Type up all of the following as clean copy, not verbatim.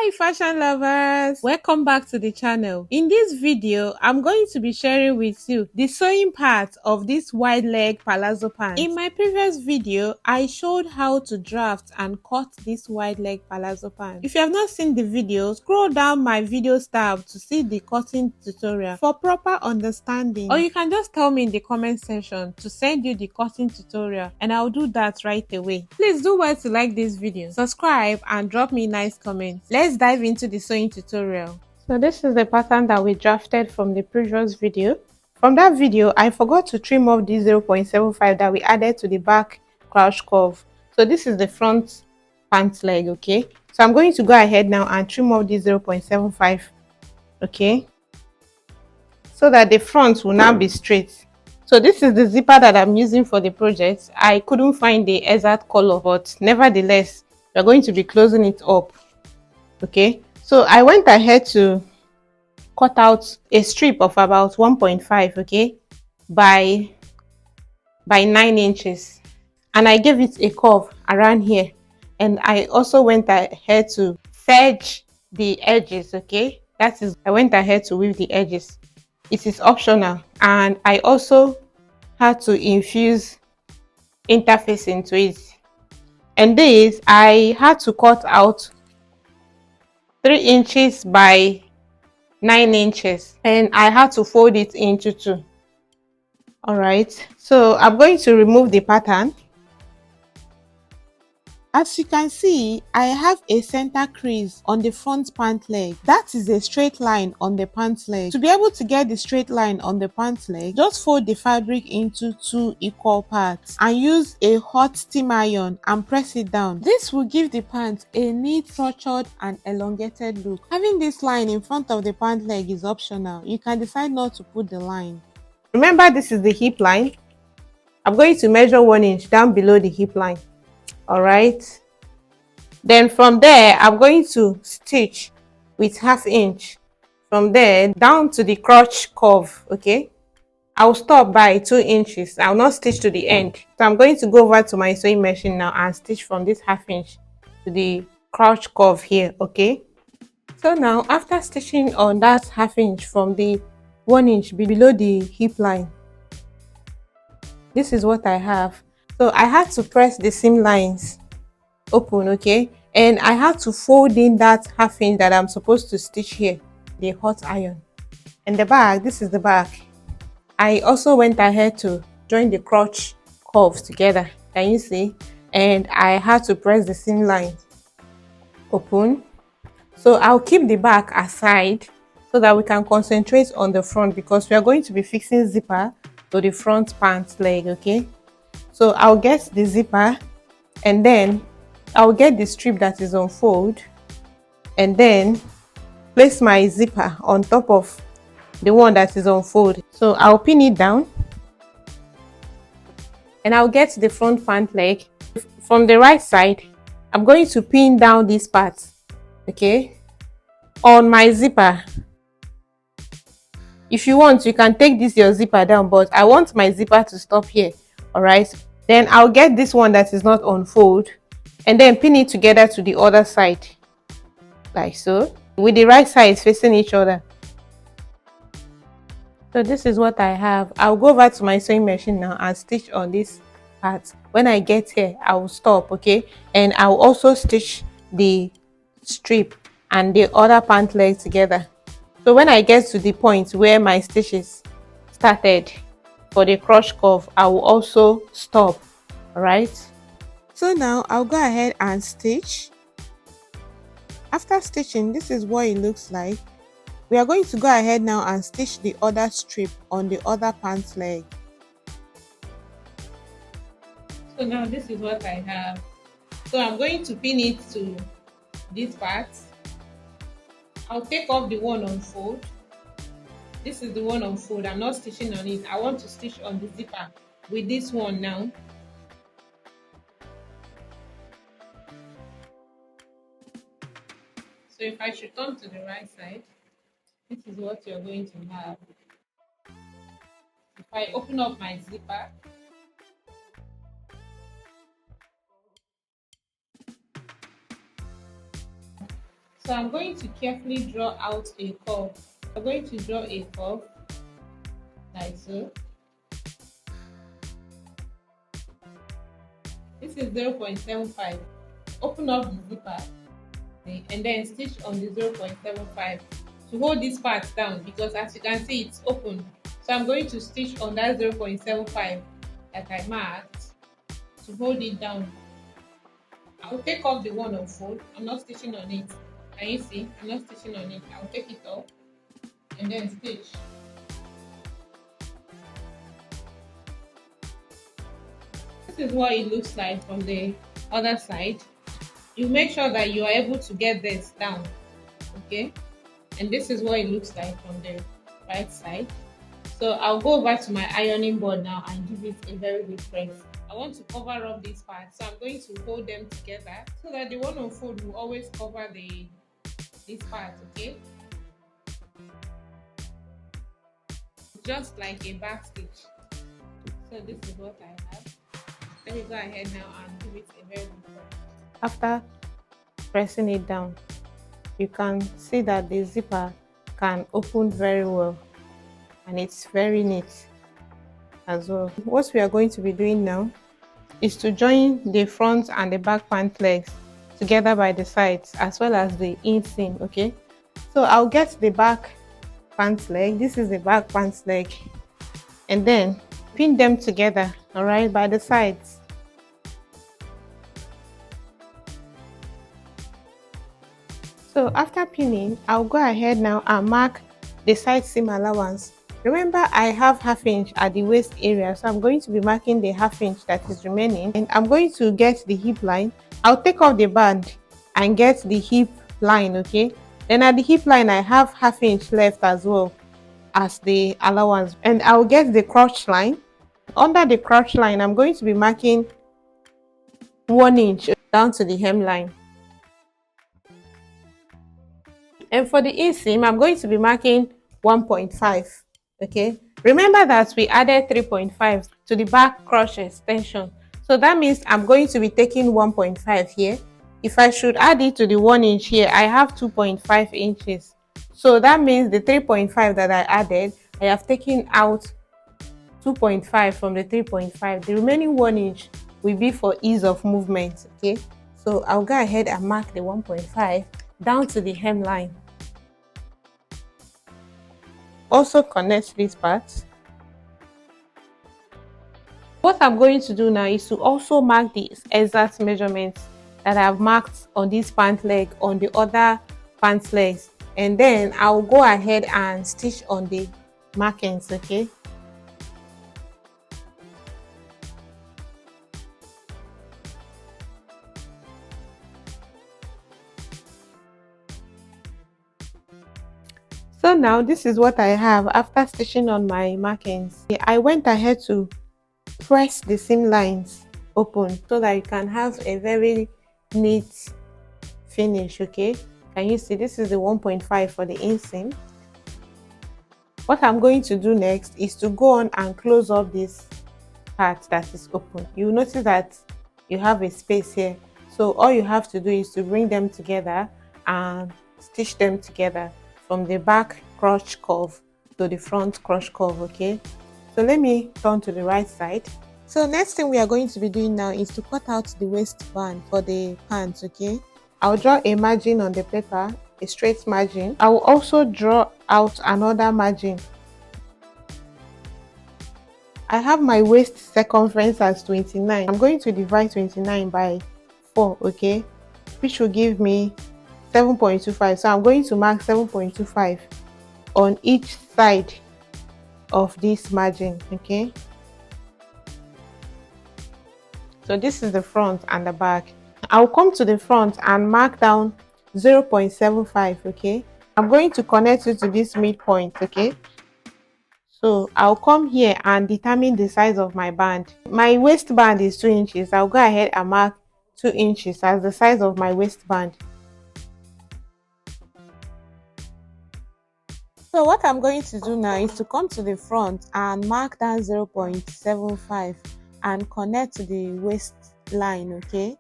Hi fashion lovers, welcome back to the channel. In this video I'm going to be sharing with you the sewing part of this wide leg palazzo pants. In my previous video I showed how to draft and cut this wide leg palazzo pants. If you have not seen the video, scroll down my videos tab to see the cutting tutorial for proper understanding, or you can just tell me in the comment section to send you the cutting tutorial and I'll do that right away. Please do well to like this video, subscribe and drop me nice comments. Let's dive into the sewing tutorial. So this is the pattern that we drafted from the previous video. From that video, I forgot to trim off the 0.75 that we added to the back crouch curve. So this is the front pant leg, okay? So I'm going to go ahead now and trim off the 0.75, okay? So that the front will now be straight. So this is the zipper that I'm using for the project. I couldn't find the exact color, but nevertheless, we're going to be closing it up. Okay, so I went ahead to cut out a strip of about 1.5, okay, by 9 inches, and I gave it a curve around here, and I also went ahead to serge the edges, okay. That is, I went ahead to weave the edges. It is optional, and I also had to infuse interface into it. And this, I had to cut out 3 inches by 9 inches, and I had to fold it into 2. All right, so I'm going to remove the pattern. As you can see, I have a center crease on the front pant leg. That is a straight line on the pant leg. To be able to get the straight line on the pant leg, just fold the fabric into 2 equal parts and use a hot steam iron and press it down. This will give the pant a neat, structured and elongated look. Having this line in front of the pant leg is optional. You can decide not to put the line. Remember, this is the hip line. I'm going to measure 1 inch down below the hip line. All right, then from there I'm going to stitch with 1/2 inch from there down to the crotch curve. Okay, I'll stop by 2 inches. I'll not stitch to the end, so I'm going to go over to my sewing machine now and stitch from this 1/2 inch to the crotch curve here. Okay, so now after stitching on that 1/2 inch from the 1 inch below the hip line, this is what I have. So I had to press the seam lines open, okay, and I had to fold in that 1/2 inch that I'm supposed to stitch here, the hot iron. And the back, this is the back. I also went ahead to join the crotch curves together, can you see? And I had to press the seam lines open. So I'll keep the back aside so that we can concentrate on the front, because we are going to be fixing zipper to the front pant leg, okay? So I'll get the zipper, and then I'll get the strip that is on fold, and then place my zipper on top of the one that is on fold. So I'll pin it down, and I'll get the front pant leg. From the right side, I'm going to pin down this part, okay, on my zipper. If you want, you can take this your zipper down, but I want my zipper to stop here. All right, then I'll get this one that is not on fold and then pin it together to the other side, like so, with the right sides facing each other. So this is what I have. I'll go over to my sewing machine now and stitch on this part. When I get here, I will stop, okay, and I'll also stitch the strip and the other pant leg together. So when I get to the point where my stitches started for the crotch curve, I will also stop. All right, so now I'll go ahead and stitch. After stitching, this is what it looks like. We are going to go ahead now and stitch the other strip on the other pant leg. So now this is what I have. So I'm going to pin it to this part. I'll take off the one on fold. This is the one on fold. I'm not stitching on it. I want to stitch on the zipper with this one now. So if I should turn to the right side, this is what you're going to have. If I open up my zipper, So I'm going to carefully draw out a curve. I'm going to draw a curve like so. This is 0.75. Open up the zipper and then stitch on the 0.75 to hold this part down, because as you can see it's open. So I'm going to stitch on that 0.75 that I marked to hold it down. I'll take off the one on fold. I'm not stitching on it. Can you see? I'm not stitching on it. I'll take it off and then stitch. This is what it looks like from the other side. You make sure that you are able to get this down, okay? And this is what it looks like from the right side. So I'll go over to my ironing board now and give it a very good press. I want to cover up this part, so I'm going to hold them together so that the one on fold will always cover this part, okay? Just like a back stitch. So this is what I have. Let me go ahead now and give it a very good press. After pressing it down, you can see that the zipper can open very well and it's very neat as well. What we are going to be doing now is to join the front and the back pant legs together by the sides as well as the inseam, okay? So I'll get the back pant leg. This is the back pant leg, and then pin them together, all right, by the sides. So after pinning, I'll go ahead now and mark the side seam allowance. Remember, I have ½ inch at the waist area, so I'm going to be marking the ½ inch that is remaining, and I'm going to get the hip line. I'll take off the band and get the hip line, okay? Then at the hip line, I have ½ inch left as well as the allowance, and I'll get the crotch line. Under the crotch line, I'm going to be marking 1 inch down to the hemline. And for the inseam, I'm going to be marking 1.5, okay? Remember that we added 3.5 to the back crotch extension. So that means I'm going to be taking 1.5 here. If I should add it to the 1 inch here, I have 2.5 inches. So that means the 3.5 that I added, I have taken out 2.5 from the 3.5. The remaining 1 inch will be for ease of movement, okay? So I'll go ahead and mark the 1.5 down to the hemline. Also connect these parts. What I'm going to do now is to also mark the exact measurements that I've marked on this pant leg on the other pant legs, and then I'll go ahead and stitch on the markings, okay? So now this is what I have after stitching on my markings. I went ahead to press the seam lines open so that you can have a very neat finish, okay? Can you see this is the 1.5 for the inseam? What I'm going to do next is to go on and close up this part that is open. You notice that you have a space here, so all you have to do is to bring them together and stitch them together from the back crotch curve to the front crotch curve, okay? So let me turn to the right side. So next thing we are going to be doing now is to cut out the waistband for the pants, okay? I'll draw a margin on the paper, a straight margin. I will also draw out another margin. I have my waist circumference as 29. I'm going to divide 29 by 4, okay? Which will give me 7.25. So I'm going to mark 7.25 on each side of this margin, okay? So this is the front and the back. I'll come to the front and mark down 0.75, okay? I'm going to connect it to this midpoint, okay? So I'll come here and determine the size of my band. My waistband is 2 inches. I'll go ahead and mark 2 inches as the size of my waistband. So what I'm going to do now is to come to the front and mark down 0.75 and connect to the waistline, okay?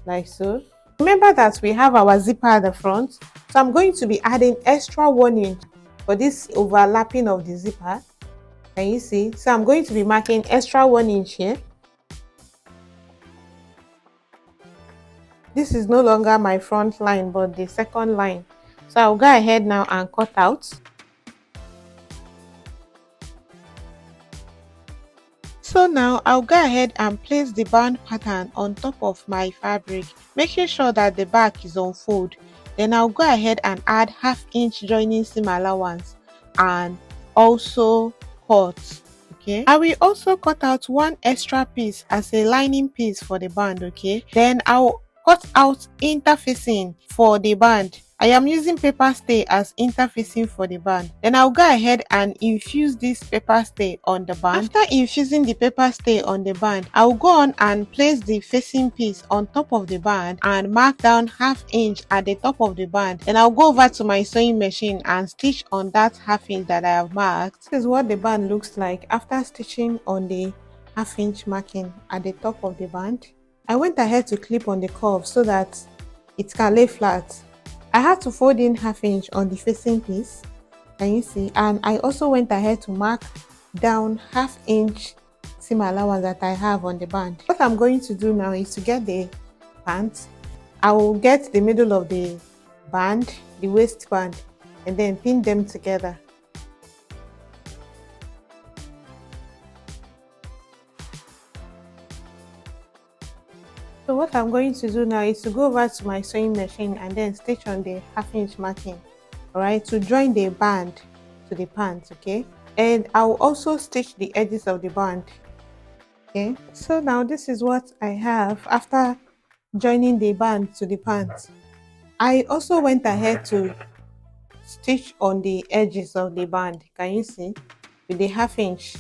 Like so. Remember that we have our zipper at the front, so I'm going to be adding extra 1 inch for this overlapping of the zipper. Can you see? So I'm going to be marking extra 1 inch here. This is no longer my front line but the second line, so I'll go ahead now and cut out. So now I'll go ahead and place the band pattern on top of my fabric, making sure that the back is on fold. Then I'll go ahead and add 1/2 inch joining seam allowance and also cut. Okay, I will also cut out one extra piece as a lining piece for the band. Okay, then I'll cut out interfacing for the band. I am using paper stay as interfacing for the band. Then I'll go ahead and infuse this paper stay on the band. After infusing the paper stay on the band, I'll go on and place the facing piece on top of the band and mark down 1/2 inch at the top of the band. Then I'll go over to my sewing machine and stitch on that 1/2 inch that I have marked. This is what the band looks like after stitching on the 1/2 inch marking at the top of the band. I went ahead to clip on the curve so that it can lay flat. I had to fold in 1/2 inch on the facing piece, can you see? And I also went ahead to mark down 1/2 inch seam allowance that I have on the band. What I'm going to do now is to get the pant. I will get the middle of the band, the waistband, and then pin them together. So what I'm going to do now is to go over to my sewing machine and then stitch on the 1/2 inch marking, alright, to join the band to the pants. Okay, and I'll also stitch the edges of the band. Okay, so now this is what I have after joining the band to the pants. I also went ahead to stitch on the edges of the band, can you see, with the 1/2 inch.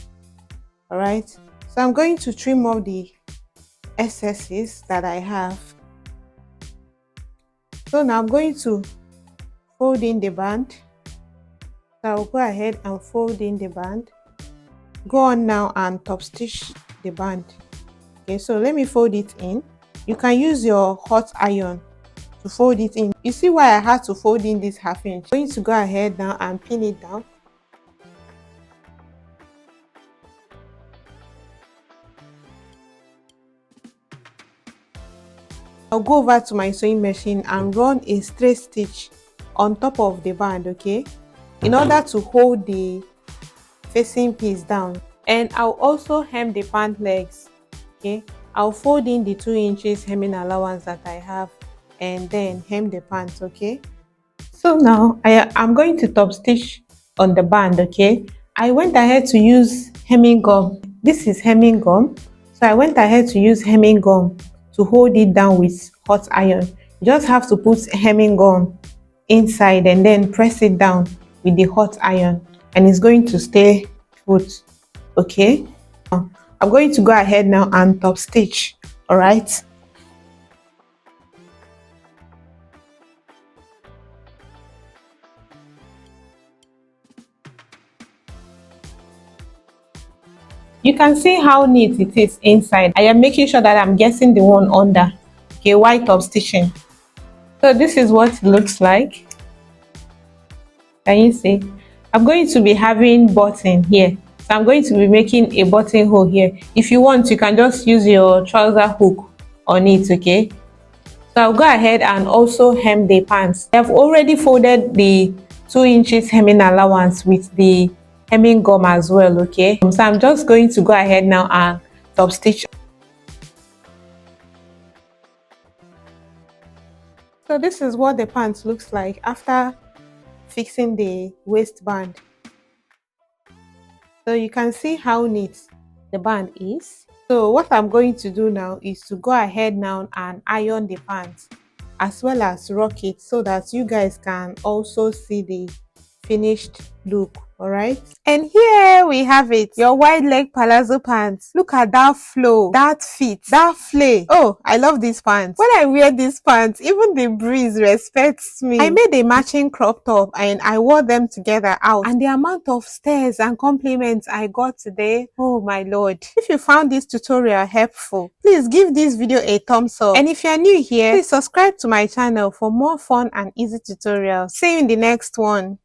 Alright, so I'm going to trim off the excesses that I have. So now I'm going to fold in the band. So I'll go ahead and fold in the band. Go on now and top stitch the band. Okay, so let me fold it in. You can use your hot iron to fold it in. You see why I had to fold in this 1/2 inch? I'm going to go ahead now and pin it down. I'll go over to my sewing machine and run a straight stitch on top of the band, okay, in order to hold the facing piece down. And I'll also hem the pant legs. Okay, I'll fold in the 2 inches hemming allowance that I have and then hem the pants. Okay, so now I'm going to top stitch on the band. Okay, I went ahead to use hemming gum. This is hemming gum, so I went ahead to use hemming gum to hold it down with hot iron. You just have to put hemming gum inside and then press it down with the hot iron and it's going to stay put. Okay, I'm going to go ahead now and top stitch. All right, you can see how neat it is inside. I am making sure that I'm getting the one under, okay, while top stitching. So this is what it looks like. Can you see? I'm going to be having button here, so I'm going to be making a buttonhole here. If you want, you can just use your trouser hook on it. Okay, so I'll go ahead and also hem the pants. I've already folded the 2 inches hemming allowance with the hemming gum as well. Okay, so I'm just going to go ahead now and top stitch. So this is what the pants looks like after fixing the waistband. So you can see how neat the band is. So what I'm going to do now is to go ahead now and iron the pants as well as rock it so that you guys can also see the finished look Alright, and here we have it, your wide leg palazzo pants. Look at that flow, that fit, that flay. Oh, I love these pants. When I wear these pants, even the breeze respects me. I made a matching crop top and I wore them together out, and the amount of stares and compliments I got today, oh my lord. If you found this tutorial helpful, please give this video a thumbs up, and if you are new here, please subscribe to my channel for more fun and easy tutorials. See you in the next one.